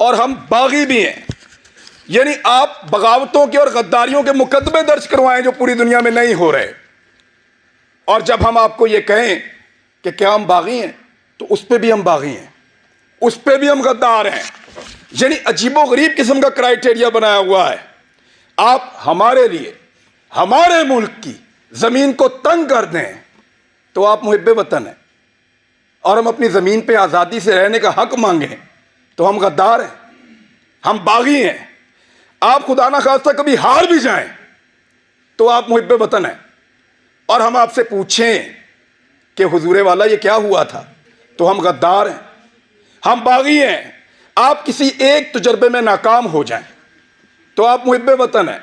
اور ہم باغی بھی ہیں. یعنی آپ بغاوتوں کے اور غداریوں کے مقدمے درج کروائیں جو پوری دنیا میں نہیں ہو رہے. اور جب ہم آپ کو یہ کہیں کہ کیا ہم باغی ہیں تو اس پہ بھی ہم باغی ہیں, اس پہ بھی ہم غدار ہیں. یعنی عجیب و غریب قسم کا کرائٹیریا بنایا ہوا ہے. آپ ہمارے لیے ہمارے ملک کی زمین کو تنگ کر دیں تو آپ محب وطن ہیں, اور ہم اپنی زمین پہ آزادی سے رہنے کا حق مانگیں تو ہم غدار ہیں, ہم باغی ہیں. آپ خدا نہ خواستہ کبھی ہار بھی جائیں تو آپ محب وطن ہیں, اور ہم آپ سے پوچھیں کہ حضور والا یہ کیا ہوا تھا تو ہم غدار ہیں, ہم باغی ہیں. آپ کسی ایک تجربے میں ناکام ہو جائیں تو آپ محب وطن ہیں,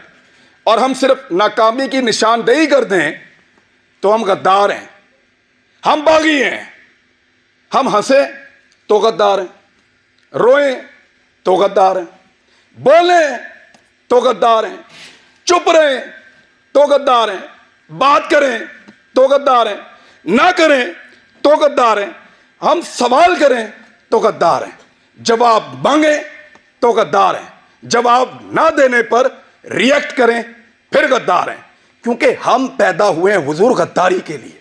اور ہم صرف ناکامی کی نشاندہی کر دیں تو ہم غدار ہیں. ہم باغی ہیں. ہم ہنسیں تو غدار ہیں, روئیں تو غدار ہیں, بولیں تو غدار ہیں, چپ رہیں تو غدار ہیں, بات کریں تو غدار ہیں, نہ کریں تو غدار ہیں, ہم سوال کریں تو غدار ہیں, جواب مانگیں تو غدار ہیں, جواب نہ دینے پر ریئیکٹ کریں پھر غدار ہیں. کیونکہ ہم پیدا ہوئے ہیں حضور غداری کے لیے.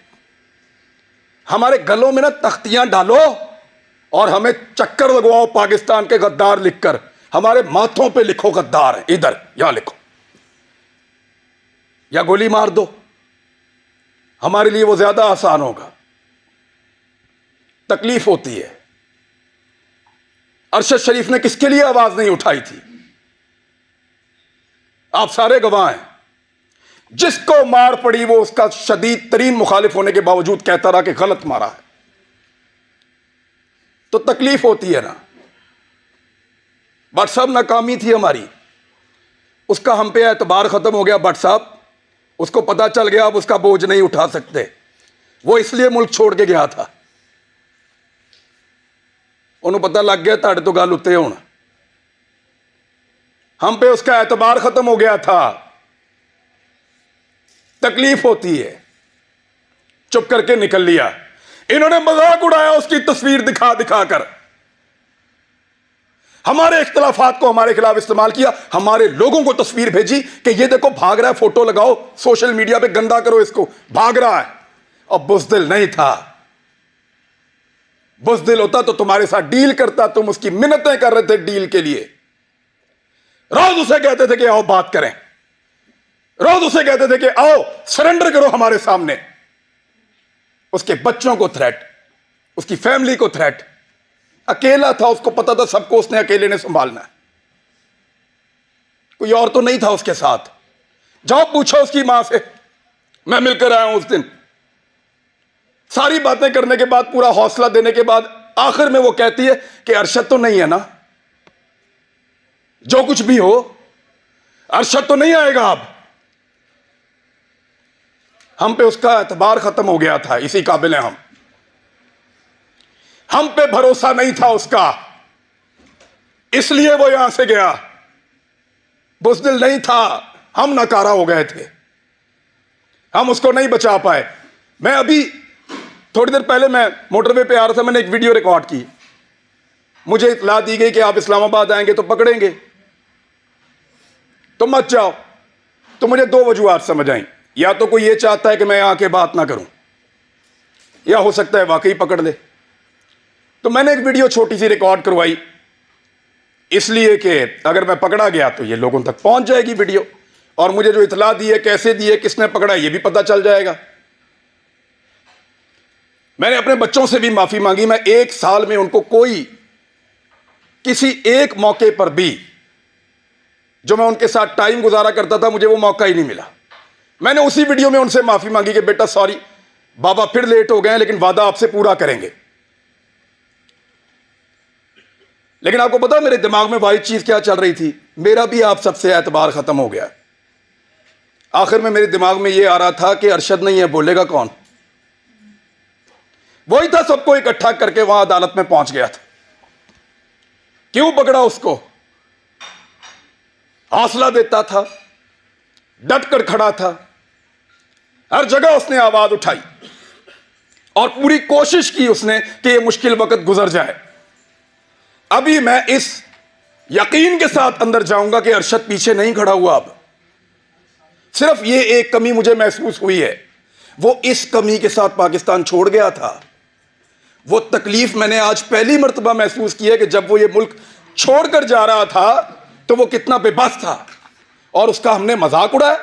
ہمارے گلوں میں نا تختیاں ڈالو اور ہمیں چکر لگواؤ پاکستان کے غدار لکھ کر, ہمارے ماتھوں پہ لکھو غدار ہیں, ادھر یا لکھو یا گولی مار دو, ہمارے لیے وہ زیادہ آسان ہوگا. تکلیف ہوتی ہے. ارشد شریف نے کس کے لیے آواز نہیں اٹھائی تھی؟ آپ سارے گواہ ہیں. جس کو مار پڑی وہ اس کا شدید ترین مخالف ہونے کے باوجود کہتا رہا کہ غلط مارا ہے. تو تکلیف ہوتی ہے نا. بٹ صاحب ناکامی تھی ہماری, اس کا ہم پہ اعتبار ختم ہو گیا. بٹ صاحب اس کو پتا چل گیا اب اس کا بوجھ نہیں اٹھا سکتے, وہ اس لیے ملک چھوڑ کے گیا تھا. انہوں پتا لگ گیا تاڑے تو گل اتنے ہونا. ہم پہ اس کا اعتبار ختم ہو گیا تھا. تکلیف ہوتی ہے. چپ کر کے نکل لیا. انہوں نے مذاق اڑایا اس کی تصویر دکھا دکھا کر, ہمارے اختلافات کو ہمارے خلاف استعمال کیا, ہمارے لوگوں کو تصویر بھیجی کہ یہ دیکھو بھاگ رہا ہے, فوٹو لگاؤ سوشل میڈیا پہ, گندا کرو اس کو, بھاگ رہا ہے. اور بزدل نہیں تھا. بزدل ہوتا تو تمہارے ساتھ ڈیل کرتا, تم اس کی منتیں کر رہے تھے ڈیل کے لیے. روز اسے کہتے تھے کہ آؤ بات کریں, روز اسے کہتے تھے کہ آؤ سرنڈر کرو ہمارے سامنے. اس کے بچوں کو تھریٹ, اس کی فیملی کو تھریٹ. اکیلا تھا, اس کو پتا تھا سب کو اس نے اکیلے نے سنبھالنا ہے, کوئی اور تو نہیں تھا اس کے ساتھ. جاؤ پوچھو اس کی ماں سے, میں مل کر آیا ہوں اس دن. ساری باتیں کرنے کے بعد, پورا حوصلہ دینے کے بعد, آخر میں وہ کہتی ہے کہ ارشد تو نہیں ہے نا, جو کچھ بھی ہو ارشد تو نہیں آئے گا اب. ہم پہ اس کا اعتبار ختم ہو گیا تھا, اسی قابل ہیں ہم پہ بھروسہ نہیں تھا اس کا, اس لیے وہ یہاں سے گیا. بزدل نہیں تھا, ہم ناکارہ ہو گئے تھے, ہم اس کو نہیں بچا پائے. میں ابھی تھوڑی دیر پہلے میں موٹر وے پہ آ رہا تھا, میں نے ایک ویڈیو ریکارڈ کی. مجھے اطلاع دی گئی کہ آپ اسلام آباد آئیں گے تو پکڑیں گے, تو مت جاؤ. تو مجھے دو وجوہات سمجھ آئیں. یا تو کوئی یہ چاہتا ہے کہ میں آ کے بات نہ کروں, یا ہو سکتا ہے واقعی پکڑ لے. تو میں نے ایک ویڈیو چھوٹی سی ریکارڈ کروائی, اس لیے کہ اگر میں پکڑا گیا تو یہ لوگوں تک پہنچ جائے گی ویڈیو, اور مجھے جو اطلاع دی ہے, کیسے دی ہے, کس نے پکڑا, یہ بھی پتہ چل جائے گا. میں نے اپنے بچوں سے بھی معافی مانگی. میں 1 سال میں ان کو کوئی کسی ایک موقع پر بھی جو میں ان کے ساتھ ٹائم گزارا کرتا تھا, مجھے وہ موقع ہی نہیں ملا. میں نے اسی ویڈیو میں ان سے معافی مانگی کہ بیٹا سوری بابا, پھر لیٹ ہو گئے ہیں, لیکن وعدہ آپ سے پورا کریں گے. لیکن آپ کو پتا میرے دماغ میں واحد چیز کیا چل رہی تھی؟ میرا بھی آپ سب سے اعتبار ختم ہو گیا. آخر میں میرے دماغ میں یہ آ رہا تھا کہ ارشد نہیں ہے, بولے گا کون؟ وہی تھا سب کو اکٹھا کر کے وہاں عدالت میں پہنچ گیا تھا. کیوں پکڑا اس کو؟ حوصلہ دیتا تھا, ڈٹ کر کھڑا تھا, ہر جگہ اس نے آواز اٹھائی, اور پوری کوشش کی اس نے کہ یہ مشکل وقت گزر جائے. ابھی میں اس یقین کے ساتھ اندر جاؤں گا کہ ارشد پیچھے نہیں کھڑا ہوا. اب صرف یہ ایک کمی مجھے محسوس ہوئی ہے, وہ اس کمی کے ساتھ پاکستان چھوڑ گیا تھا. وہ تکلیف میں نے آج پہلی مرتبہ محسوس کی ہے کہ جب وہ یہ ملک چھوڑ کر جا رہا تھا تو وہ کتنا بے بس تھا, اور اس کا ہم نے مذاق اڑایا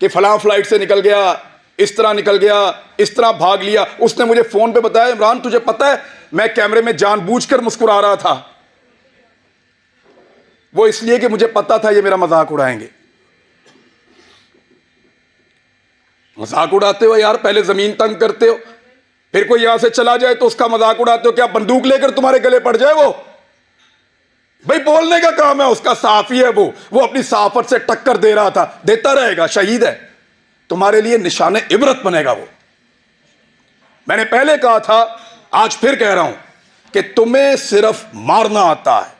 کہ فلاں فلائٹ سے نکل گیا, اس طرح نکل گیا, اس طرح بھاگ لیا. اس نے مجھے فون پہ بتایا, عمران تجھے پتا ہے میں کیمرے میں جان بوجھ کر مسکرا رہا تھا, وہ اس لیے کہ مجھے پتا تھا یہ میرا مذاق اڑائیں گے. مذاق اڑاتے ہو یار, پہلے زمین تنگ کرتے ہو, پھر کوئی یہاں سے چلا جائے تو اس کا مذاق اڑاتے ہو. کیا بندوق لے کر تمہارے گلے پڑ جائے؟ وہ بھائی بولنے کا کام ہے اس کا, صحافی ہے وہ اپنی صحافت سے ٹکر دے رہا تھا, دیتا رہے گا, شہید ہے, تمہارے لیے نشان عبرت بنے گا وہ. میں نے پہلے کہا تھا, آج پھر کہہ رہا ہوں کہ تمہیں صرف مارنا آتا ہے,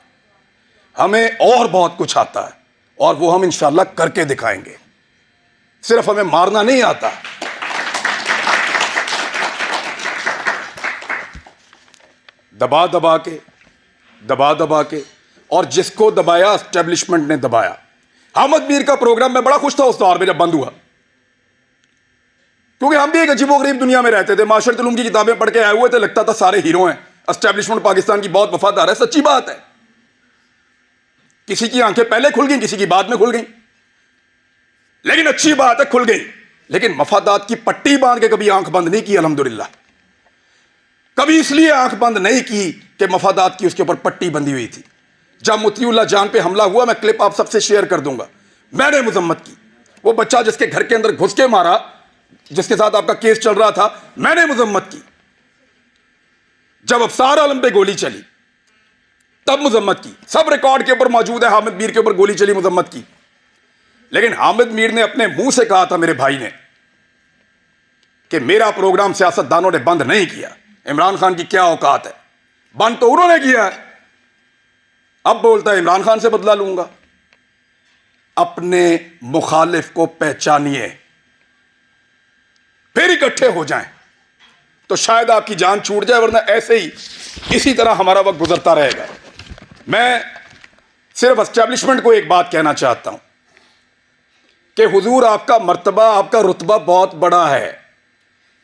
ہمیں اور بہت کچھ آتا ہے, اور وہ ہم انشاءاللہ کر کے دکھائیں گے. صرف ہمیں مارنا نہیں آتا. دبا دبا کے اور جس کو دبایا اسٹیبلشمنٹ نے دبایا. احمد میر کا پروگرام میں بڑا خوش تھا اس دور میں جب بند ہوا, کیونکہ ہم بھی ایک عجیب و غریب دنیا میں رہتے تھے. معاشرت علوم کی کتابیں پڑھ کے آئے ہوئے تھے, لگتا تھا سارے ہیرو ہیں, اسٹیبلشمنٹ پاکستان کی بہت وفادار ہے. سچی بات ہے, کسی کی آنکھیں پہلے کھل گئیں, کسی کی بعد میں کھل گئیں, لیکن اچھی بات ہے کھل گئی. لیکن مفادات کی پٹی باندھ کے کبھی آنکھ بند نہیں کی الحمدللہ. کبھی اس لیے آنکھ بند نہیں کی کہ مفادات کی اس کے اوپر پٹی بندھی ہوئی تھی. جب مطیع اللہ جان پہ حملہ ہوا, میں کلپ آپ سب سے شیئر کر دوں گا, میں نے مذمت کی. وہ بچہ جس کے گھر کے اندر گھس کے مارا, جس کے ساتھ آپ کا کیس چل رہا تھا, میں نے مذمت کی. جب افسار عالم پہ گولی چلی تب مذمت کی. سب ریکارڈ کے اوپر موجود ہے, حامد میر کے اوپر گولی چلی, مذمت کی. لیکن حامد میر نے اپنے منہ سے کہا تھا, میرے بھائی نے, کہ میرا پروگرام سیاست دانوں نے بند نہیں کیا. عمران خان کی کیا اوقات ہے, بند تو انہوں نے کیا ہے. اب بولتا ہے عمران خان سے بدلہ لوں گا. اپنے مخالف کو پہچانیے, پھر اکٹھے ہو جائیں تو شاید آپ کی جان چھوٹ جائے, ورنہ ایسے ہی اسی طرح ہمارا وقت گزرتا رہے گا. میں صرف اسٹیبلشمنٹ کو ایک بات کہنا چاہتا ہوں کہ حضور آپ کا مرتبہ, آپ کا رتبہ بہت بڑا ہے.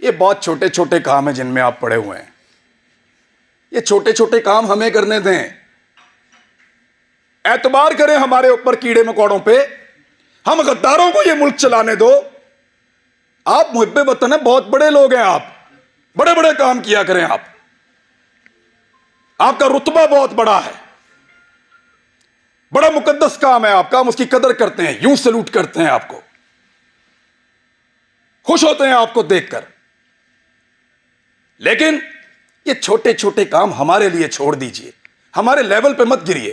یہ بہت چھوٹے چھوٹے کام ہیں جن میں آپ پڑے ہوئے ہیں. یہ چھوٹے چھوٹے کام ہمیں کرنے دیں. اعتبار کریں ہمارے اوپر کیڑے مکوڑوں پہ, ہم غداروں کو یہ ملک چلانے دو. آپ محب وطن ہیں, بہت بڑے لوگ ہیں, آپ بڑے بڑے کام کیا کریں. آپ کا رتبہ بہت بڑا ہے, بڑا مقدس کام ہے آپ کا, ہم اس کی قدر کرتے ہیں, یوں سلوٹ کرتے ہیں آپ کو, خوش ہوتے ہیں آپ کو دیکھ کر. لیکن یہ چھوٹے چھوٹے کام ہمارے لیے چھوڑ دیجئے, ہمارے لیول پہ مت گریے.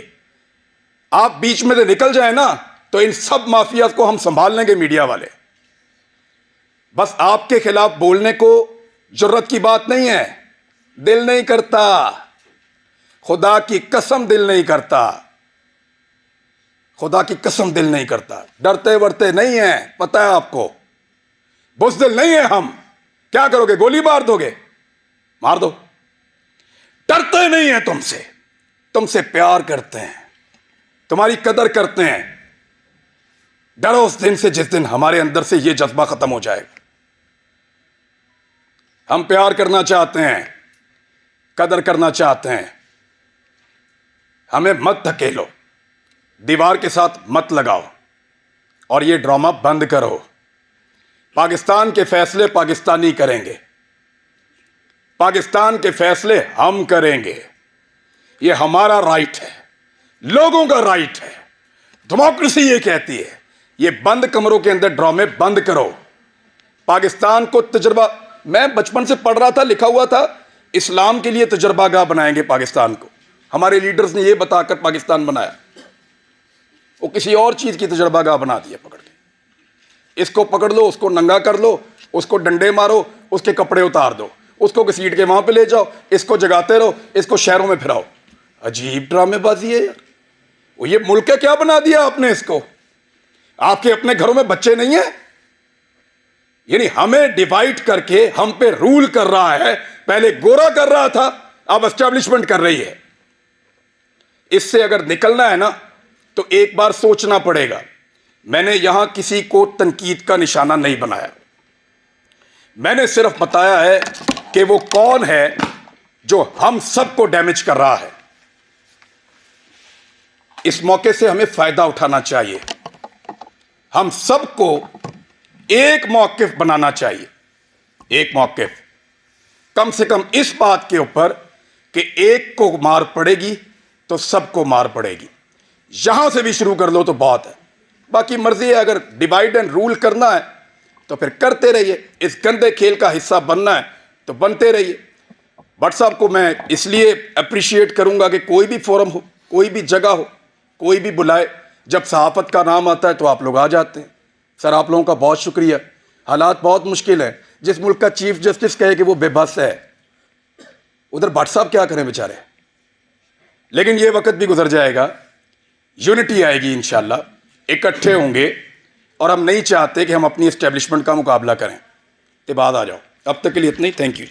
آپ بیچ میں سے نکل جائیں نا تو ان سب مافیاز کو ہم سنبھال لیں گے, میڈیا والے. بس آپ کے خلاف بولنے کو جرت کی بات نہیں ہے, دل نہیں کرتا, خدا کی قسم دل نہیں کرتا, خدا کی قسم دل نہیں کرتا. ڈرتے ورتے نہیں ہیں, پتہ ہے آپ کو, بزدل نہیں ہیں ہم. کیا کرو گے, گولی مار دو گے, مار دو. ڈرتے نہیں ہیں تم سے پیار کرتے ہیں, تمہاری قدر کرتے ہیں. ڈرو اس دن سے جس دن ہمارے اندر سے یہ جذبہ ختم ہو جائے. ہم پیار کرنا چاہتے ہیں, قدر کرنا چاہتے ہیں. ہمیں مت دھکیلو, دیوار کے ساتھ مت لگاؤ, اور یہ ڈرامہ بند کرو. پاکستان کے فیصلے پاکستانی کریں گے, پاکستان کے فیصلے ہم کریں گے. یہ ہمارا رائٹ ہے, لوگوں کا رائٹ ہے. ڈیموکریسی یہ کہتی ہے. یہ بند کمروں کے اندر ڈرامے بند کرو. پاکستان کو تجربہ, میں بچپن سے پڑھ رہا تھا, لکھا ہوا تھا اسلام کے لیے تجربہ گاہ بنائیں گے پاکستان کو. ہمارے لیڈرز نے یہ بتا کر پاکستان بنایا, وہ کسی اور چیز کی تجربہ گاہ بنا دیا پکڑ کے. اس کو پکڑ لو, اس کو ننگا کر لو, اس کو ڈنڈے مارو, اس کے کپڑے اتار دو, اس کو گھسیٹ کے وہاں پہ لے جاؤ, اس کو جگاتے رہو, اس کو شہروں میں پھراؤ. عجیب ڈرامے بازی ہے یار. وہ یہ ملک کیا بنا دیا آپ نے اس کو. آپ کے اپنے گھروں میں بچے نہیں ہیں, یعنی ہمیں ڈیوائڈ کر کے ہم پہ رول کر رہا ہے. پہلے گورا کر رہا تھا, اب اسٹیبلشمنٹ کر رہی ہے. اس سے اگر نکلنا ہے نا تو ایک بار سوچنا پڑے گا. میں نے یہاں کسی کو تنقید کا نشانہ نہیں بنایا. میں نے صرف بتایا ہے کہ وہ کون ہے جو ہم سب کو ڈیمیج کر رہا ہے. اس موقع سے ہمیں فائدہ اٹھانا چاہیے. ہم سب کو ایک موقف بنانا چاہیے. ایک موقف کم سے کم اس بات کے اوپر کہ ایک کو مار پڑے گی تو سب کو مار پڑے گی. یہاں سے بھی شروع کر لو تو بہت ہے. باقی مرضی ہے, اگر ڈیوائیڈ اینڈ رول کرنا ہے تو پھر کرتے رہیے. اس گندے کھیل کا حصہ بننا ہے تو بنتے رہیے. بٹ صاحب کو میں اس لیے اپریشیٹ کروں گا کہ کوئی بھی فورم ہو, کوئی بھی جگہ ہو, کوئی بھی بلائے, جب صحافت کا نام آتا ہے تو آپ لوگ آ جاتے ہیں. سر آپ لوگوں کا بہت شکریہ. حالات بہت مشکل ہیں. جس ملک کا چیف جسٹس کہے کہ وہ بے بس ہے, ادھر بٹ صاحب کیا کریں بیچارے. لیکن یہ وقت بھی گزر جائے گا, یونٹی آئے گی انشاءاللہ, اکٹھے ہوں گے. اور ہم نہیں چاہتے کہ ہم اپنی اسٹیبلشمنٹ کا مقابلہ کریں. اتباع آ جاؤ. اب تک کے لیے اتنا ہی. Thank you.